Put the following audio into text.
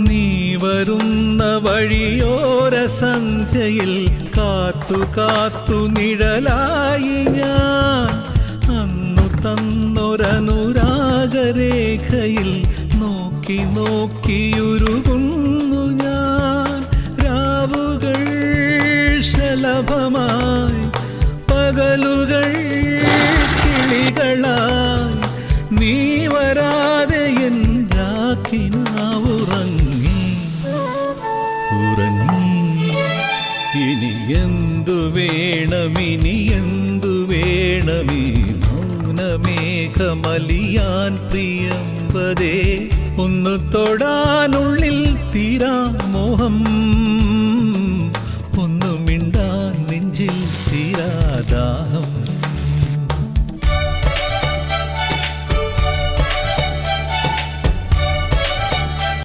നീ വരുന്ന വഴിയോര സന്ധ്യയിൽ കാത്തു കാത്തു നിഴലായി ഞാൻ അന്നു തന്നൊരനുരാഗരേഖയിൽ നോക്കി നോക്കിയുരുകുന്നു ഞാൻ. രാവുകൾ ശലഭമായി പകലുകൾ കിളികളായി നീ വരാതെ എൻ രാഖിനാവുറങ്ങി ഉറങ്ങി. ഇനി എന്തു വേണമിനി എന്തു വേണമീ മൗനമേഘമലിയാൻ പ്രിയമ്പതേ. ഒന്ന് തൊടാനുള്ളിൽ തീരാ മോഹം